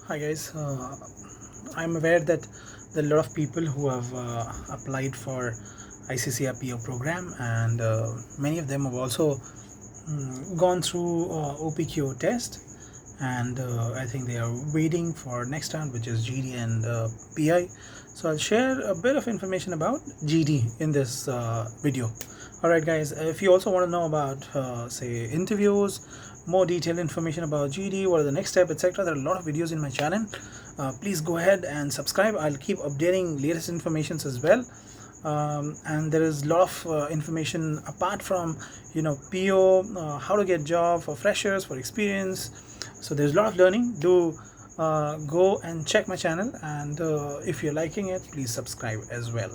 Hi guys, I'm aware that there are a lot of people who have applied for ICICI PO program, and many of them have also gone through OPQ test, and I think they are waiting for next round, which is GD and PI. So I'll share a bit of information about GD in this video. Alright guys, if you also want to know about say interviews, more detailed information about GD, what are the next step, etc., there are a lot of videos in my channel. Please go ahead and subscribe. I'll keep updating latest informations as well. And there is a lot of information apart from PO, how to get job for freshers, for experience. So there's a lot of learning. Do go and check my channel, and if you're liking it, please subscribe as well.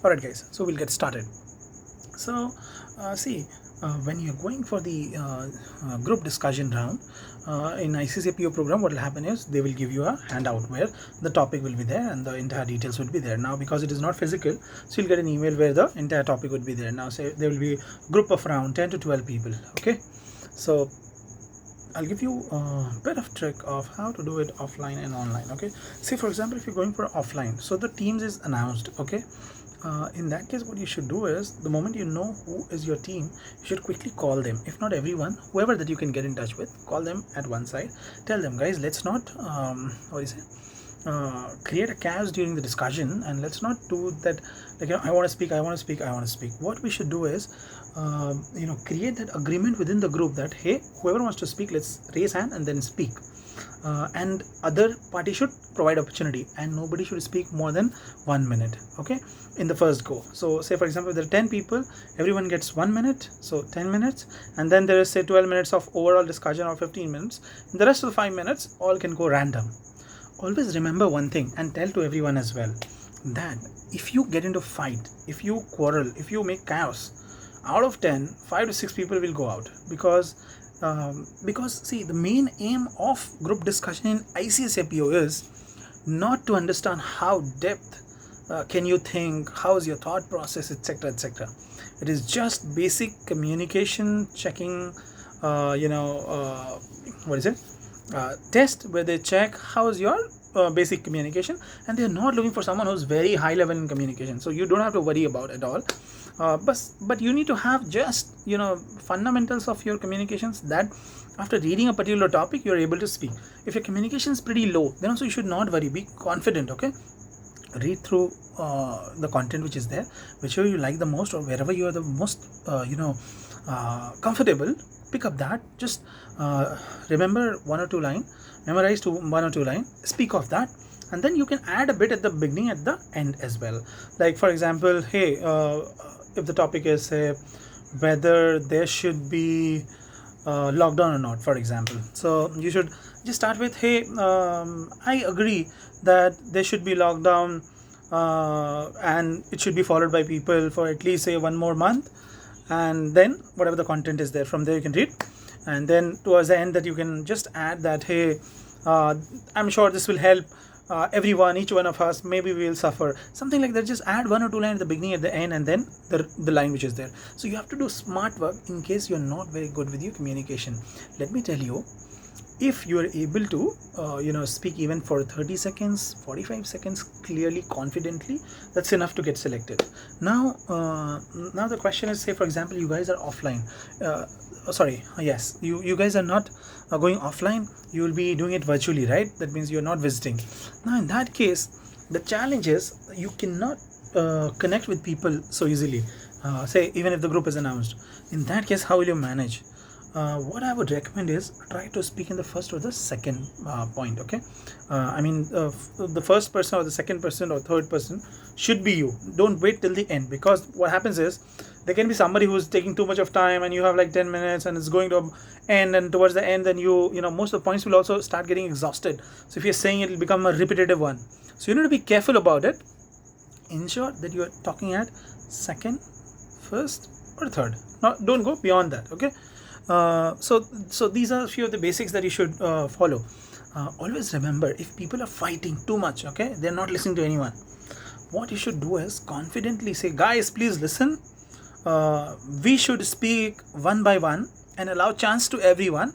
Alright guys, so we'll get started. So see, when you're going for the group discussion round in ICICI PO program, what will happen is they will give you a handout where the topic will be there and the entire details will be there. Now because it is not physical, so you'll get an email where the entire topic would be there. Now say there will be a group of around 10 to 12 people. Okay, so I'll give you a bit of trick of how to do it offline and online. Okay, say for example, if you're going for offline, so the teams is announced. Okay, in that case, what you should do is the moment you know who is your team, you should quickly call them. If not everyone, whoever that you can get in touch with, call them at one side. Tell them, guys, let's not create a chaos during the discussion, and let's not do that. Like I want to speak, I want to speak, I want to speak. What we should do is create that agreement within the group that hey, whoever wants to speak, let's raise hand and then speak. And other party should provide opportunity, and nobody should speak more than 1 minute. Okay, in the first go. So say for example, there are 10 people, everyone gets 1 minute, so 10 minutes, and then there is say 12 minutes of overall discussion or 15 minutes. In the rest of the 5 minutes, all can go random. Always remember one thing, and tell to everyone as well, that if you get into fight, if you quarrel, if you make chaos, out of 10, 5 to 6 people will go out, because see, the main aim of group discussion in ICICI PO is not to understand how depth can you think, how is your thought process, etc., etc. It is just basic communication checking. What is it? Test where they check how is your basic communication, and they're not looking for someone who's very high level in communication, so you don't have to worry about it all. But you need to have just fundamentals of your communications, that after reading a particular topic you're able to speak. If your communication is pretty low, then also you should not worry, be confident. Okay, read through the content which is there, whichever you like the most, or wherever you are the most comfortable, pick up that. Just remember 1 or 2 line, memorize 1 or 2 line, speak of that, and then you can add a bit at the beginning, at the end as well. Like for example, hey, if the topic is say whether there should be lockdown or not, for example, so you should just start with, hey, I agree that there should be lockdown, and it should be followed by people for at least say 1 more month, and then whatever the content is there, from there you can read, and then towards the end that you can just add that, hey, I'm sure this will help everyone, each one of us, maybe we will suffer, something like that. Just add 1 or 2 lines at the beginning, at the end, and then the line which is there. So you have to do smart work in case you're not very good with your communication. Let me tell you, if you are able to speak even for 30 seconds, 45 seconds clearly, confidently, that's enough to get selected. Now the question is, say for example, you guys are offline, yes, you guys are not going offline, you will be doing it virtually, right? That means you're not visiting. Now in that case, the challenge is you cannot connect with people so easily, say even if the group is announced. In that case, how will you manage? What I would recommend is try to speak in the first or the second point. Okay, the first person or the second person or third person should be you. Don't wait till the end, because what happens is there can be somebody who's taking too much of time, and you have like 10 minutes and it's going to end, and towards the end then most of the points will also start getting exhausted. So if you're saying it will become a repetitive one, so you need to be careful about it. Ensure that you are talking at second, first or third. Don't go beyond that. Okay, so these are a few of the basics that you should follow. Always remember, if people are fighting too much, okay, they're not listening to anyone, what you should do is confidently say, guys, please listen, we should speak one by one and allow chance to everyone,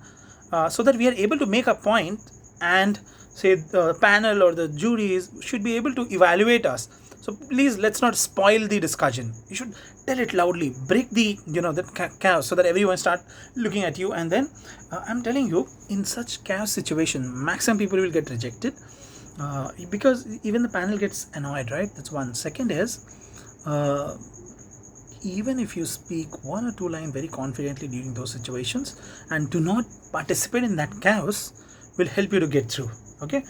so that we are able to make a point, and say the panel or the juries should be able to evaluate us. So please, let's not spoil the discussion. You should tell it loudly, break the that chaos, so that everyone start looking at you. And then I'm telling you, in such chaos situation, maximum people will get rejected, because even the panel gets annoyed, right? That's one. Second is, uh, even if you speak one or two lines very confidently during those situations and do not participate in that chaos, will help you to get through. Okay.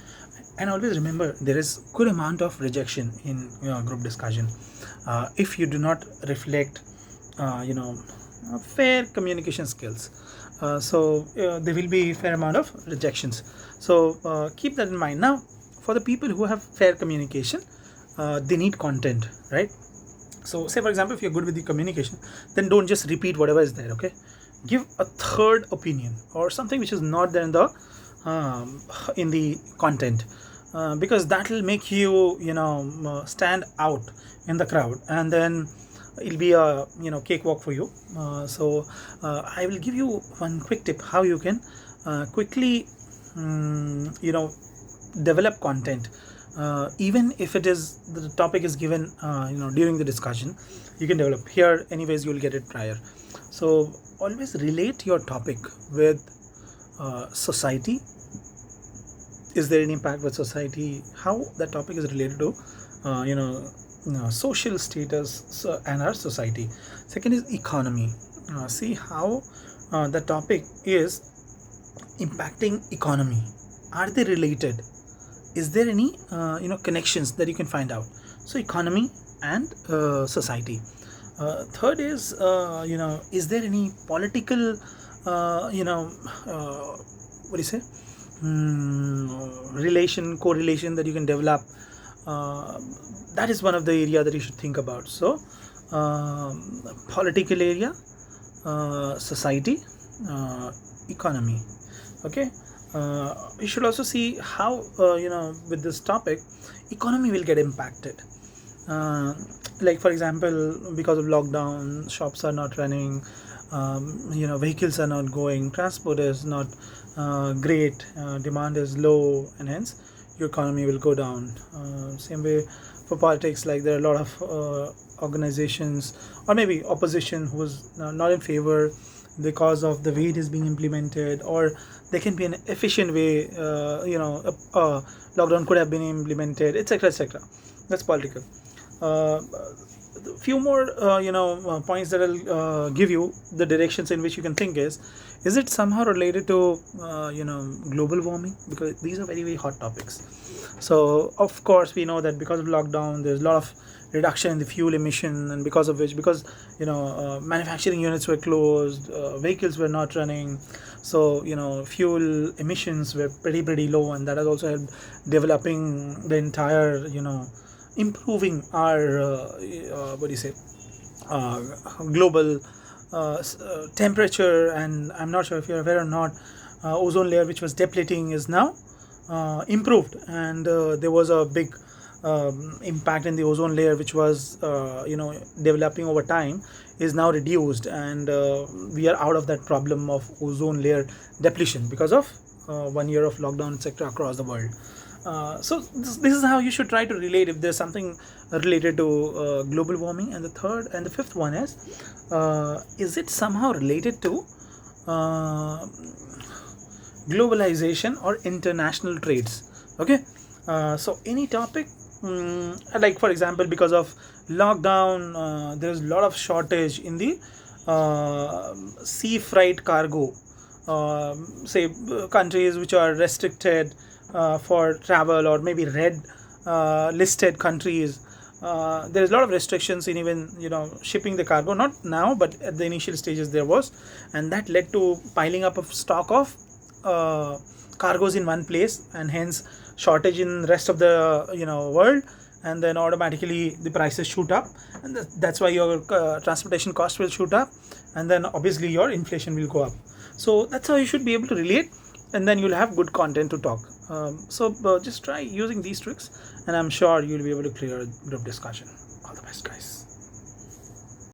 And always remember, there is good amount of rejection in group discussion if you do not reflect fair communication skills. So there will be fair amount of rejections. So keep that in mind. Now, for the people who have fair communication, they need content, right? So say for example, if you're good with the communication, then don't just repeat whatever is there. Okay, give a third opinion or something which is not there in the content, because that will make you stand out in the crowd, and then it'll be a cakewalk for you. I will give you one quick tip how you can quickly develop content, even if it is the topic is given during the discussion. You can develop here anyways, you will get it prior. So always relate your topic with society. Is there any impact with society? How that topic is related to social status and our society. Second is economy. See how the topic is impacting economy. Are they related? Is there any connections that you can find out? So economy and society. Third is is there any political what do you say, correlation that you can develop? That is one of the area that you should think about. So political area, society, economy. Okay. You should also see how with this topic, economy will get impacted. Like for example, because of lockdown, shops are not running, vehicles are not going, transport is not great, demand is low, and hence your economy will go down. Same way for politics, like there are a lot of organizations or maybe opposition who is not in favor because of the way it is being implemented, or there can be an efficient way lockdown could have been implemented, etc., etc. That's political. Few more points that will give you the directions in which you can think is it somehow related to global warming, because these are very, very hot topics. So of course we know that because of lockdown there's a lot of reduction in the fuel emission, and because manufacturing units were closed, vehicles were not running, so fuel emissions were pretty low, and that has also helped developing the entire improving our what do you say, global temperature. And I'm not sure if you're aware or not, ozone layer which was depleting is now improved, and there was a big impact in the ozone layer which was developing over time, is now reduced, and we are out of that problem of ozone layer depletion because of 1 year of lockdown, etc., across the world. So this is how you should try to relate if there's something related to global warming. And the third and the fifth one is it somehow related to globalization or international trades? Okay. So any topic, like for example, because of lockdown, there's a lot of shortage in the sea freight cargo. Say countries which are restricted for travel, or maybe red listed countries, there's a lot of restrictions in even shipping the cargo. Not now, but at the initial stages there was, and that led to piling up of stock of cargoes in one place, and hence shortage in rest of the world, and then automatically the prices shoot up, and that's why your transportation cost will shoot up, and then obviously your inflation will go up. So that's how you should be able to relate, and then you'll have good content to talk. So just try using these tricks, and I'm sure you'll be able to clear a group discussion.